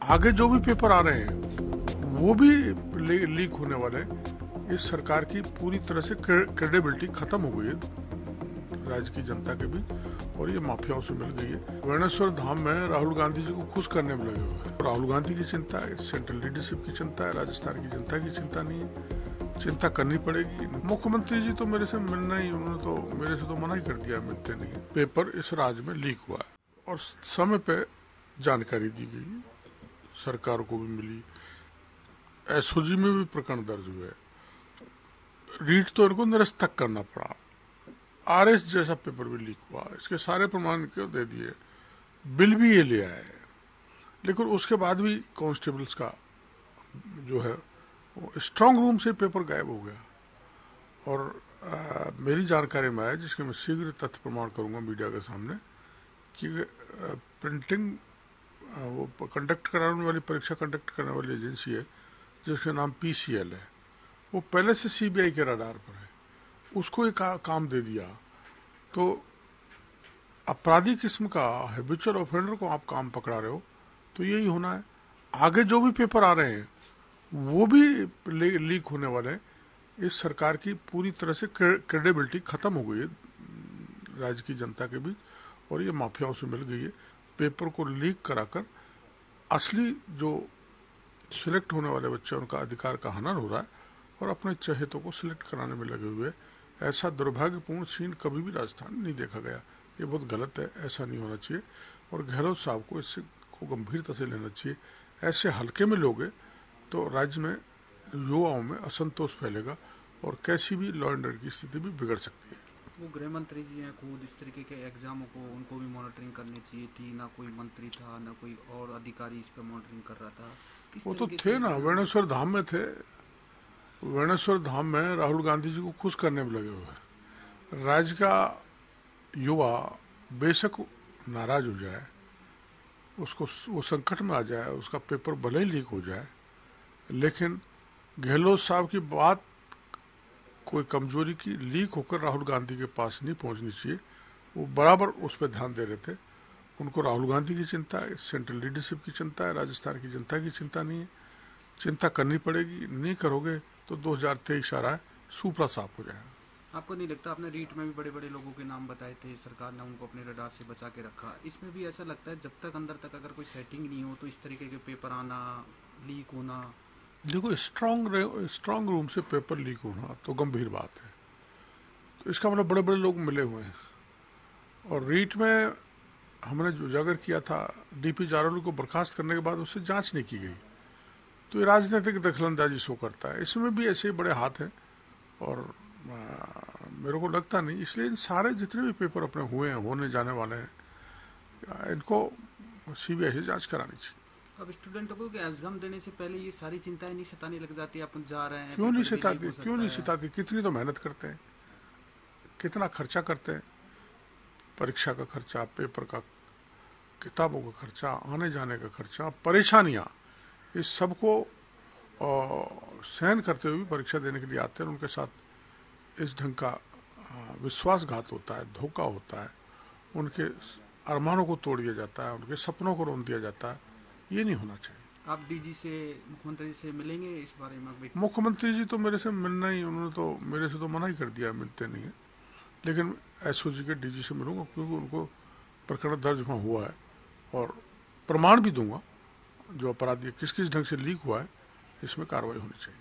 आगे जो भी पेपर आ रहे हैं वो भी लीक होने वाले हैं। इस सरकार की पूरी तरह से क्रेडिबिलिटी खत्म हो गई है राज्य की जनता के बीच और ये माफियाओं से मिल गई है। वेणेश्वर धाम में राहुल गांधी जी को खुश करने में लगे हुए हैं। राहुल गांधी की चिंता है, सेंट्रल लीडरशिप की चिंता है, राजस्थान की जनता की चिंता नहीं है। चिंता करनी पड़ेगी। मुख्यमंत्री जी तो मेरे से मिलना ही, उन्होंने तो मेरे से तो मना ही कर दिया, मिलते नहीं। पेपर इस राज्य में लीक हुआ है और समय पे जानकारी दी गई, सरकार को भी मिली, एसओजी में भी प्रकरण दर्ज हुए। रीट तो इनको निरस्त तक करना पड़ा। आरएस जैसा पेपर भी लीक हुआ, इसके सारे प्रमाण क्यों दे दिए, बिल भी ये ले आए, लेकिन उसके बाद भी कांस्टेबल्स का जो है स्ट्रांग रूम से पेपर गायब हो गया। और मेरी जानकारी में है, जिसके मैं शीघ्र तथ्य प्रमाण करूंगा मीडिया के सामने, कि प्रिंटिंग वो कंडक्ट कराने वाली, परीक्षा कंडक्ट करने वाली एजेंसी है जिसका नाम पीसीएल है, वो पहले से सीबीआई के रडार पर है, उसको एक काम दे दिया। तो अपराधी किस्म का हैबिचुअल ऑफेंडर को आप काम पकड़ा रहे हो, तो यही होना है। आगे जो भी पेपर आ रहे हैं वो भी लीक होने वाले हैं। इस सरकार की पूरी तरह से क्रेडिबिलिटी खत्म हो गई है राज्य की जनता के बीच और ये माफियाओं से मिल गई है। पेपर को लीक कराकर असली जो सिलेक्ट होने वाले बच्चे, उनका अधिकार का हनन हो रहा है और अपने चहेतों को सिलेक्ट कराने में लगे हुए। ऐसा दुर्भाग्यपूर्ण सीन कभी भी राजस्थान नहीं देखा गया। ये बहुत गलत है, ऐसा नहीं होना चाहिए और गहलोत साहब को इससे को गंभीरता से लेना चाहिए। ऐसे हल्के में लोगे तो राज्य में युवाओं में असंतोष फैलेगा और कैसी भी लॉ एंड ऑर्डर की स्थिति भी बिगड़ सकती है। वो गृह मंत्री जी हैं, खुद इस तरीके के एग्जामों को उनको भी मॉनिटरिंग करनी चाहिए थी। ना कोई मंत्री था, ना कोई और अधिकारी इस पर मॉनिटरिंग कर रहा था। वो तो थे ना, वेणेश्वर धाम में थे। वेणेश्वर धाम में राहुल गांधी जी को खुश करने में लगे हुए। राज्य का युवा बेशक नाराज हो जाए, उसको वो संकट में आ जाए, उसका पेपर भले ही लीक हो जाए, लेकिन गहलोत साहब की बात कोई कमजोरी की लीक होकर राहुल गांधी के पास नहीं पहुंचनी चाहिए। वो बराबर उस पर ध्यान दे रहे थे। उनको राहुल गांधी की चिंता है, सेंट्रल लीडरशिप की चिंता है, राजस्थान की जनता की चिंता नहीं है। चिंता करनी पड़ेगी, नहीं करोगे तो 2023 आ रहा है, सुपड़ा साफ हो जाएगा। आपको नहीं लगता, आपने रीट में भी बड़े बड़े लोगों के नाम बताए थे, सरकार ने उनको अपने रडार से बचा के रखा। इसमें भी ऐसा लगता है जब तक अंदर तक अगर कोई सेटिंग नहीं हो तो इस तरीके के पेपर आना, लीक होना। देखो, स्ट्रांग रूम से पेपर लीक होना तो गंभीर बात है। तो इसका मतलब बड़े बड़े लोग मिले हुए हैं। और रीट में हमने जो उजागर किया था, डीपी जारौली को बर्खास्त करने के बाद उससे जांच नहीं की गई, तो ये राजनीतिक दखलंदाजी शो करता है। इसमें भी ऐसे बड़े हाथ हैं और मेरे को लगता नहीं। इसलिए इन सारे जितने भी पेपर अपने हुए हैं, होने जाने वाले हैं, इनको सीबीआई से जांच करानी चाहिए। अब स्टूडेंटों को एग्जाम देने से पहले ये सारी चिंताएं नहीं सताने लग जाती, अपन जा रहे हैं, क्यों नहीं सताती, क्यों नहीं सताती? कितनी तो मेहनत करते हैं, कितना खर्चा करते हैं, परीक्षा का खर्चा, पेपर का, किताबों का खर्चा, आने जाने का खर्चा, परेशानियां, इस सबको सहन करते हुए भी परीक्षा देने के लिए आते हैं। उनके साथ इस ढंग का विश्वासघात होता है, धोखा होता है, उनके अरमानों को तोड़ दिया जाता है, उनके सपनों को रोन दिया जाता है। ये नहीं होना चाहिए। आप डीजी से, मुख्यमंत्री से मिलेंगे इस बारे में? मुख्यमंत्री जी तो मेरे से मिलना ही, उन्होंने तो मेरे से तो मना ही कर दिया, मिलते नहीं है। लेकिन एसओजी के डीजी से मिलूंगा, क्योंकि उनको प्रकरण दर्ज वहाँ हुआ है और प्रमाण भी दूंगा जो अपराधी किस किस ढंग से लीक हुआ है, इसमें कार्रवाई होनी चाहिए।